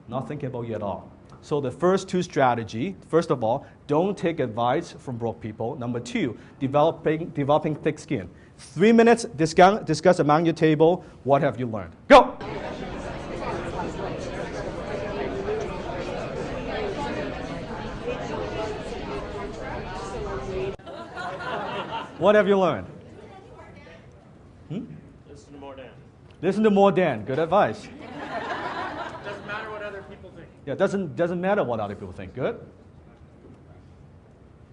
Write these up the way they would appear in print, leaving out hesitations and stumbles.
Not thinking about you at all. So the first two strategy, first of all, don't take advice from broke people. Number two, developing thick skin. 3 minutes, discuss among your table, what have you learned? Go! What have you learned? Listen to more Dan. Listen to more Dan. Good advice. Doesn't matter what other people think. Yeah, doesn't matter what other people think. Good.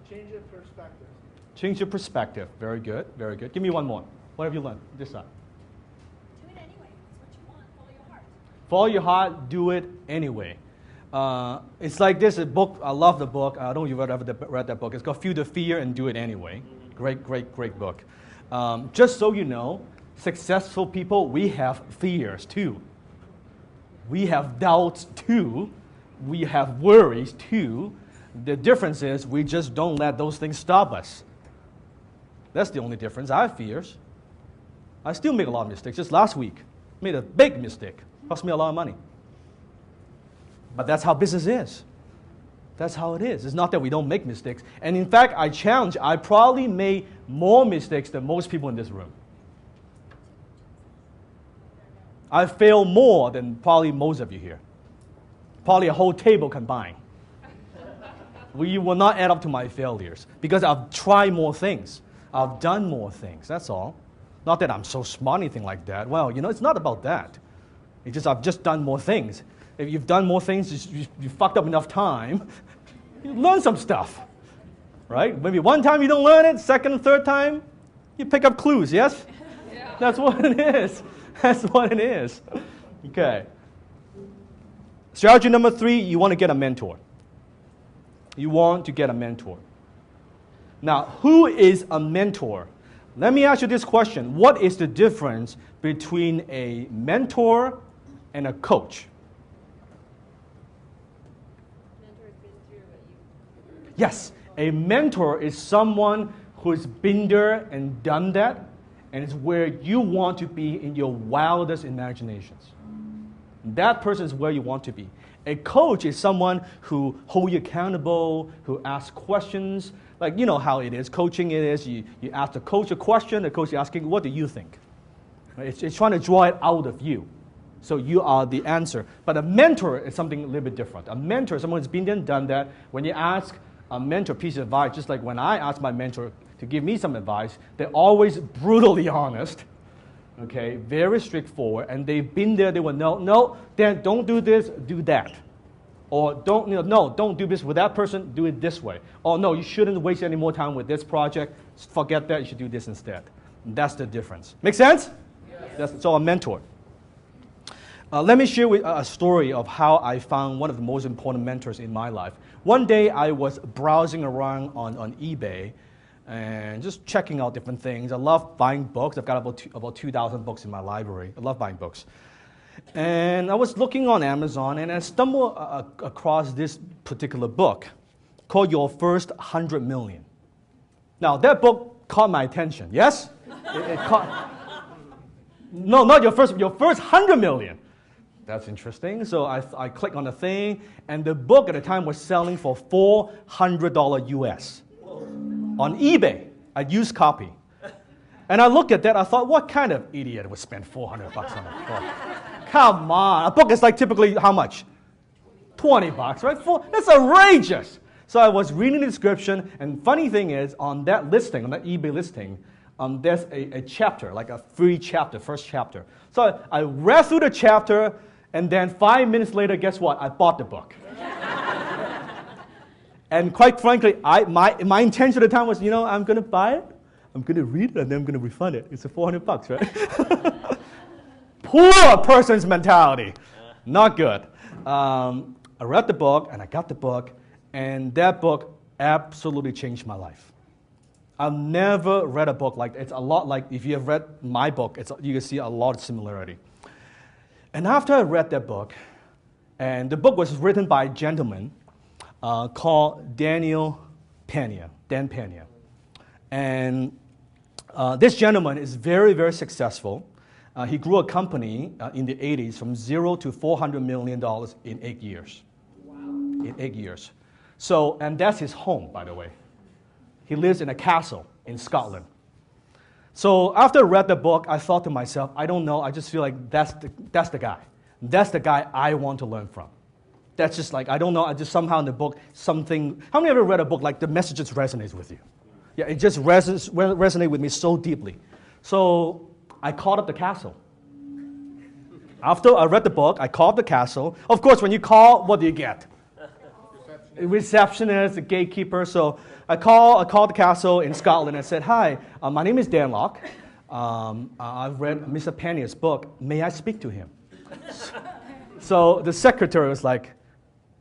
Change your perspective. Change your perspective. Very good. Very good. Give me one more. What have you learned? This side. Do it anyway. It's what you want. Follow your heart. Follow your heart. Do it anyway. It's like this book. I love the book. I don't know if you've ever read that book. It's called Feel the Fear and Do It Anyway. Great book. Just so you know, successful people, we have fears too. We have doubts too. We have worries too. The difference is we just don't let those things stop us. That's the only difference. I have fears. I still make a lot of mistakes. Just last week, made a big mistake. Cost me a lot of money. But that's how business is. That's how it is. It's not that we don't make mistakes. And in fact, I probably made more mistakes than most people in this room. I failed more than probably most of you here. Probably a whole table combined. We will not add up to my failures because I've tried more things. I've done more things. That's all. Not that I'm so smart or anything like that. Well, it's not about that. It's just I've just done more things. If you've done more things, you fucked up enough time, you learn some stuff, right? Maybe one time you don't learn it, second and third time, you pick up clues, yes? Yeah. That's what it is. That's what it is. Okay. Strategy number 3, you want to get a mentor. You want to get a mentor. Now, who is a mentor? Let me ask you this question. What is the difference between a mentor and a coach? Yes, a mentor is someone who's been there and done that, and it's where you want to be in your wildest imaginations. That person is where you want to be. A coach is someone who holds you accountable, who asks questions. Like, you know how it is. Coaching it is, you ask the coach a question, the coach is asking, what do you think? Right? It's trying to draw it out of you. So you are the answer. But a mentor is something a little bit different. A mentor is someone who's been there and done that. When you ask a mentor a piece of advice, just like when I ask my mentor to give me some advice, they're always brutally honest, okay, very straightforward, and they've been there. They will know, no, Dan, don't do this, do that, or don't do this with that person, do it this way, or no, you shouldn't waste any more time with this project. Forget that, you should do this instead. And that's the difference. Make sense? Yes. So a mentor. Let me share with a story of how I found one of the most important mentors in my life. One day I was browsing around on eBay and just checking out different things. I love buying books. I've got about 2,000 books in my library. I love buying books. And I was looking on Amazon and I stumbled across this particular book called Your First 100 Million. Now that book caught my attention, yes? It caught... No, not your first 100 million. That's interesting. So I click on the thing, and the book at the time was selling for $400 US on eBay, a used copy. And I looked at that, I thought, what kind of idiot would spend $400 on a book? Come on, a book is like typically how much? $20, right? That's outrageous. So I was reading the description, and funny thing is, on that listing, on that eBay listing, there's a chapter, like a free chapter, first chapter. So I read through the chapter, and then 5 minutes later, guess what? I bought the book. And quite frankly, my intention at the time was, I'm going to buy it, I'm going to read it, and then I'm going to refund it. It's $400, right? Poor person's mentality. Not good. I read the book, and I got the book, and that book absolutely changed my life. I've never read a book like that. It's a lot like, if you have read my book, you can see a lot of similarity. And after I read that book, and the book was written by a gentleman called Dan Pena. And this gentleman is very, very successful. He grew a company in the 80s from $0 to $400 million in 8 years. Wow. In 8 years. So, and that's his home, by the way. He lives in a castle in Scotland. So after I read the book, I thought to myself, I don't know, I just feel like that's the guy. That's the guy I want to learn from. That's just like, I don't know, I just somehow in the book, something, how many ever read a book like the message just resonates with you? Yeah, it just resonated with me so deeply. So I called up the castle. After I read the book, I called the castle. Of course, when you call, what do you get? Receptionist, a gatekeeper. So I called the castle in Scotland and said, hi, my name is Dan Lok. I've read Mr. Panier's book. May I speak to him? So the secretary was like,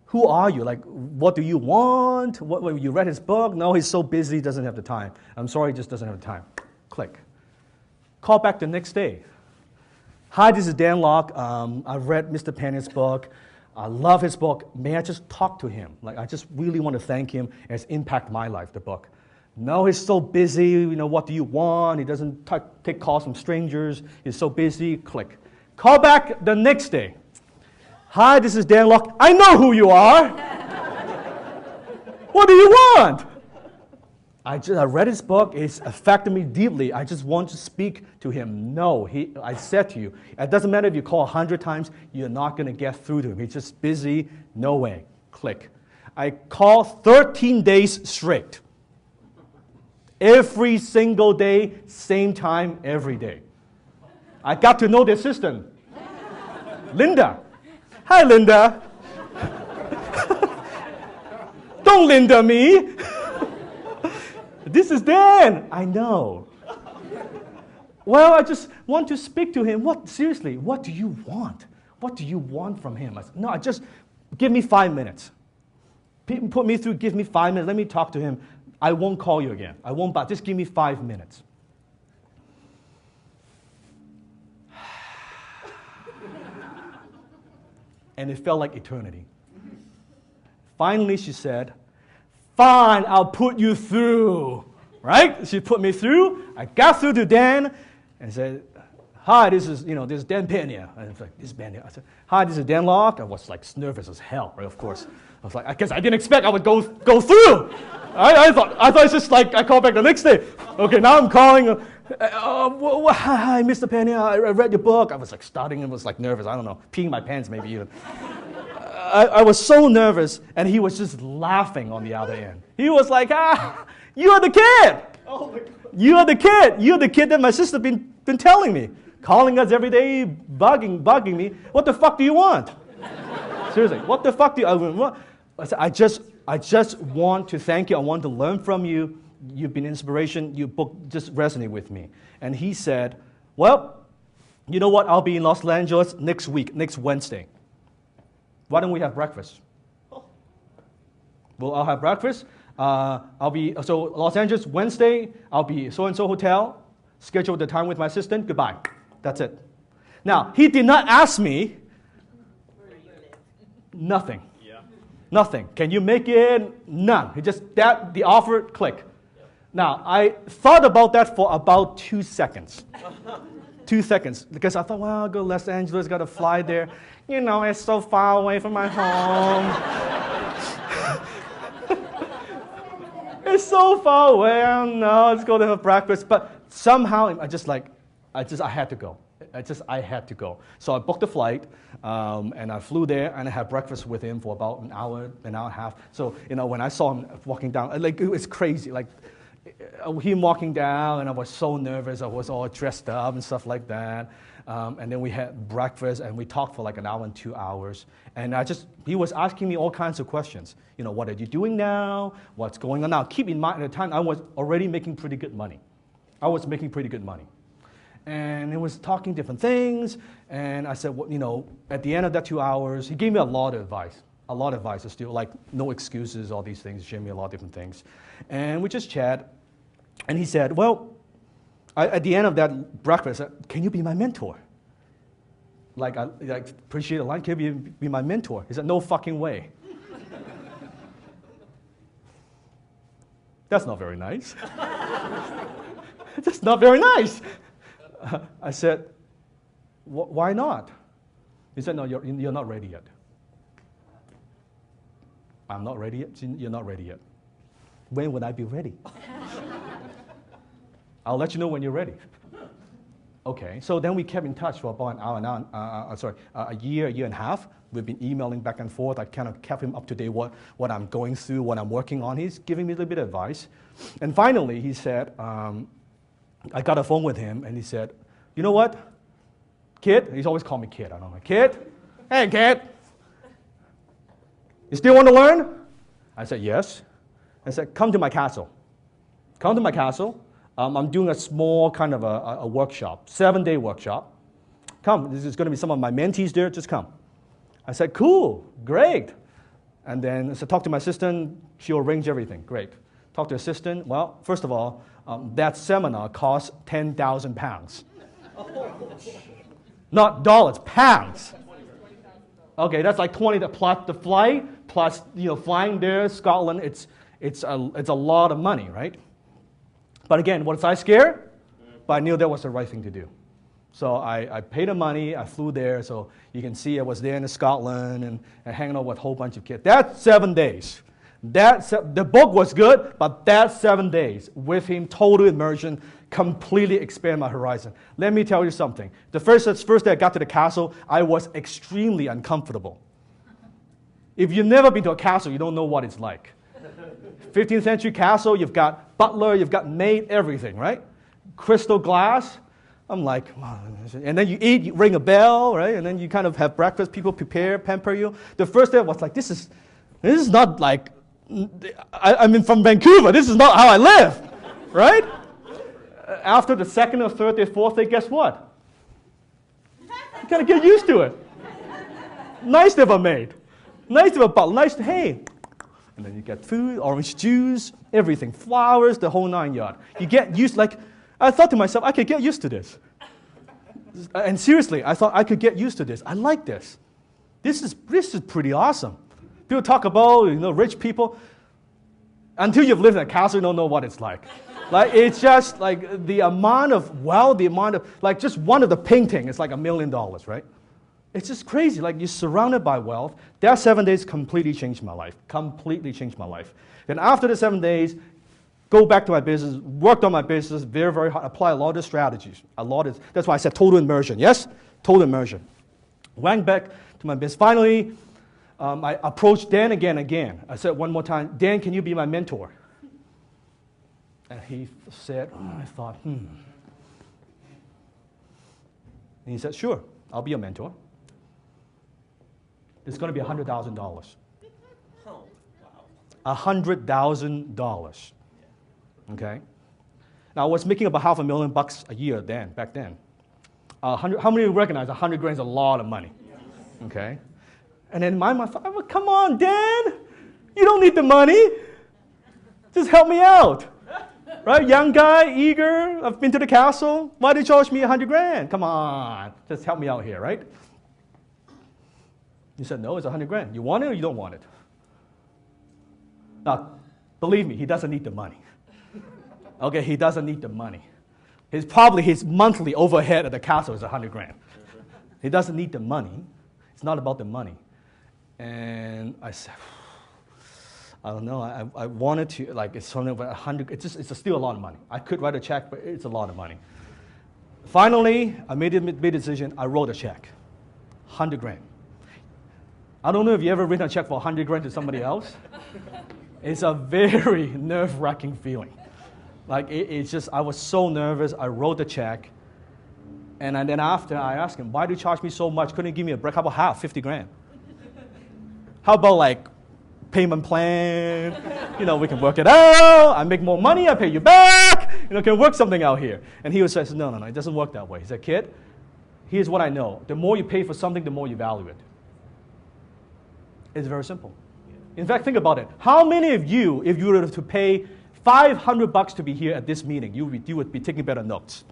who are you? Like, what do you want? What, you read his book? No, he's so busy, he doesn't have the time. I'm sorry, he just doesn't have the time. Click. Call back the next day. Hi, this is Dan Lok. I've read Mr. Panier's book. I love his book. May I just talk to him? Like, I just really want to thank him. It's impacted my life, the book. No, he's so busy. You know, what do you want? He doesn't take calls from strangers. He's so busy. Click. Call back the next day. Hi, this is Dan Lok. I know who you are. What do you want? I read his book. It's affected me deeply. I just want to speak to him. No, I said to you, it doesn't matter if you call 100 times, you're not going to get through to him. He's just busy. No way. Click. I called 13 days straight. Every single day, same time, every day. I got to know the assistant, Linda. Hi, Linda. Don't Linda me. This is Dan. I know. Well, I just want to speak to him. Seriously, what do you want? What do you want from him? I said, no, just give me 5 minutes. Put me through, give me 5 minutes. Let me talk to him. I won't call you again. I won't bother. Just give me 5 minutes. And it felt like eternity. Finally, she said, fine, I'll put you through. Right? She put me through. I got through to Dan and said, hi, this is Dan Panier. I was like, this is Panier. I said, hi, this is Dan Lok. I was like nervous as hell, right? Of course. I was like, I guess I didn't expect I would go through. I thought it's just like, I called back the next day. Okay, now I'm calling. Hi, Mr. Panier. I read your book. I was like starting and was like nervous. I don't know, peeing my pants maybe even. I was so nervous, and he was just laughing on the other end. He was like, you're the kid. Oh my God. You're the kid. You're the kid that my sister been telling me. Calling us every day, bugging me. What the fuck do you want? Seriously, what the fuck do you want? I said, I just want to thank you. I want to learn from you. You've been inspiration. Your book just resonated with me. And he said, well, you know what? I'll be in Los Angeles next week, next Wednesday. Why don't we have breakfast? Well, I'll have breakfast. So Los Angeles, Wednesday, I'll be so-and-so hotel, schedule the time with my assistant, goodbye. That's it. Now, he did not ask me nothing. Yeah. Nothing. Can you make it? None. He just, the offer, click. Now, I thought about that for about 2 seconds. 2 seconds. Because I thought, well, I'll go to Los Angeles, got to fly there. You know, it's so far away from my home. It's so far away. I don't know. Let's go to have breakfast. But somehow, I had to go. I had to go. So I booked a flight, and I flew there, and I had breakfast with him for about an hour and a half. So, when I saw him walking down, like, it was crazy. Like, him walking down, and I was so nervous. I was all dressed up and stuff like that. And then we had breakfast, and we talked for like an hour and 2 hours. And he was asking me all kinds of questions. What are you doing now? What's going on now? Keep in mind, at the time, I was already making pretty good money. And he was talking different things. And I said, well, at the end of that 2 hours, he gave me a lot of advice. A lot of advice. Still, like, no excuses, all these things. He showed me a lot of different things. And we just chat. And he said, well, at the end of that breakfast, I said, can you be my mentor? Like, I appreciate the line. Can you be my mentor? He said, no fucking way. That's not very nice. That's not very nice. I said, Why not? He said, no, you're not ready yet. I'm not ready yet? You're not ready yet. When would I be ready? I'll let you know when you're ready. Okay, so then we kept in touch for about a year and a half. We've been emailing back and forth. I kind of kept him up to date what I'm going through, what I'm working on. He's giving me a little bit of advice. And finally, he said, I got a phone with him, and he said, you know what, kid? He's always called me kid. I don't know, kid? Hey, kid. You still want to learn? I said, yes. I said, come to my castle. Come to my castle. I'm doing a small kind of a workshop, 7-day workshop. Come, this is going to be some of my mentees there, just come. I said, cool, great. And then I said, talk to my assistant, she'll arrange everything, great. Talk to the assistant, well, first of all, that seminar cost 10,000 pounds. Not dollars, pounds. Okay, that's like 20 plus the flight, plus flying there, Scotland, it's a lot of money, right? But again, was I scared? But I knew that was the right thing to do. So I paid the money, I flew there, so you can see I was there in Scotland and hanging out with a whole bunch of kids. That's 7 days. The book was good, but that 7 days with him, total immersion, completely expanded my horizon. Let me tell you something. The first day I got to the castle, I was extremely uncomfortable. If you've never been to a castle, you don't know what it's like. 15th century castle, you've got butler, you've got maid, everything, right? Crystal glass. I'm like, and then you eat, you ring a bell, right? And then you kind of have breakfast, people prepare, pamper you. The first day I was like, this is not like, I'm from Vancouver, this is not how I live, right? After the second or third day, fourth day, guess what? You kind of get used to it. Nice to have a maid. Nice to have a butler. Nice to, hey. And then you get food, orange juice, everything, flowers, the whole 9 yards. You get used, like, I thought to myself, I could get used to this. And seriously, I thought I could get used to this. I like this. This is pretty awesome. People talk about, rich people. Until you've lived in a castle, you don't know what it's like. Like, it's just like the amount of wealth, the amount of, like, just one of the painting is like $1 million, right? It's just crazy. Like, you're surrounded by wealth. That 7 days completely changed my life. Completely changed my life. And after the 7 days, go back to my business, worked on my business very, very hard, apply a lot of strategies. That's why I said total immersion. Yes? Total immersion. Went back to my business. Finally, I approached Dan again. I said one more time, Dan, can you be my mentor? And he said, I thought, And he said, sure, I'll be your mentor. It's going to be $100,000. $100,000. Okay? Now, I was making about $500,000 a year back then. How many recognize 100 grand is a lot of money? Okay? And then my mind thought, oh, come on, Dan. You don't need the money. Just help me out. Right? Young guy, eager. I've been to the castle. Why do you charge me 100 grand? Come on. Just help me out here, right? He said, no, it's 100 grand. You want it or you don't want it? Now, believe me, he doesn't need the money. Okay, he doesn't need the money. His monthly overhead at the castle is 100 grand. He doesn't need the money. It's not about the money. And I said, I don't know. I wanted to, like, it's something about 100. It's still a lot of money. I could write a check, but it's a lot of money. Finally, I made a decision. I wrote a check, 100 grand. I don't know if you ever written a check for 100 grand to somebody else. It's a very nerve-wracking feeling. Like, it's just, I was so nervous. I wrote the check. And then after, I asked him, why do you charge me so much? Couldn't you give me a break? How about half, 50 grand? How about, like, payment plan? We can work it out. I make more money. I pay you back. Can work something out here. And he says, no, it doesn't work that way. He said, kid, here's what I know. The more you pay for something, the more you value it. It's very simple. In fact, think about it. How many of you, if you were to pay $500 to be here at this meeting, you would be taking better notes?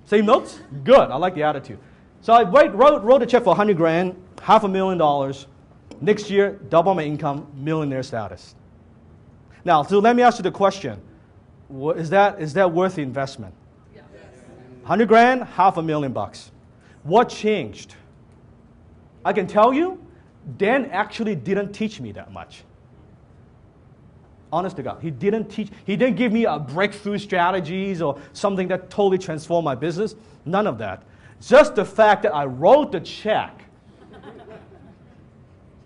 Same notes? Good. I like the attitude. So I wrote a check for 100 grand, $500,000. Next year, double my income, millionaire status. Now, so let me ask you the question. Is that worth the investment? 100 grand, $500,000. What changed? I can tell you, Dan actually didn't teach me that much. Honest to God, he didn't give me a breakthrough strategies or something that totally transformed my business. None of that. Just the fact that I wrote the check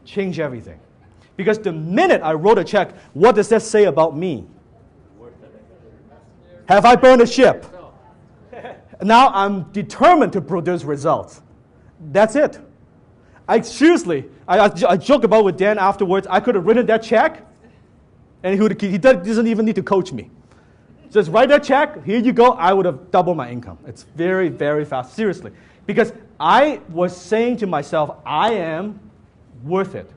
changed everything. Because the minute I wrote a check, what does that say about me? Have I burned a ship? Now I'm determined to produce results. That's it. I joke about with Dan afterwards. I could have written that check, and he doesn't even need to coach me. Just write that check, here you go, I would have doubled my income. It's very, very fast, seriously. Because I was saying to myself, I am worth it.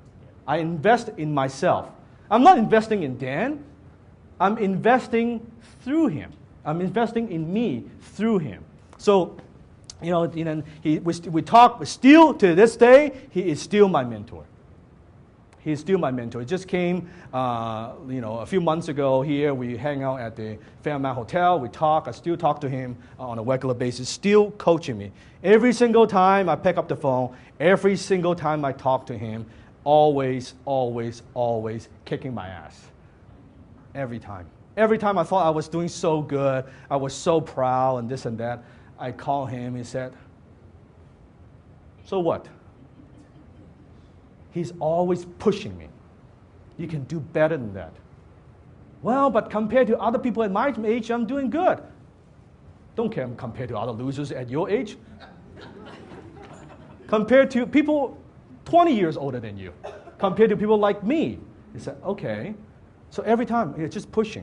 I invest in myself. I'm not investing in Dan. I'm investing through him. I'm investing in me through him. So, we talk, but still to this day, he is still my mentor. He is still my mentor. He just came, a few months ago here. We hang out at the Fairmont Hotel. We talk. I still talk to him on a regular basis, still coaching me. Every single time I pick up the phone, every single time I talk to him, always, always, always kicking my ass. Every time. Every time I thought I was doing so good, I was so proud and this and that, I call him, he said, so what? He's always pushing me. You can do better than that. Well, but compared to other people at my age, I'm doing good. Don't care compared to other losers at your age. Compared to people 20 years older than you. Compared to people like me. He said, okay. So every time, it's just pushing.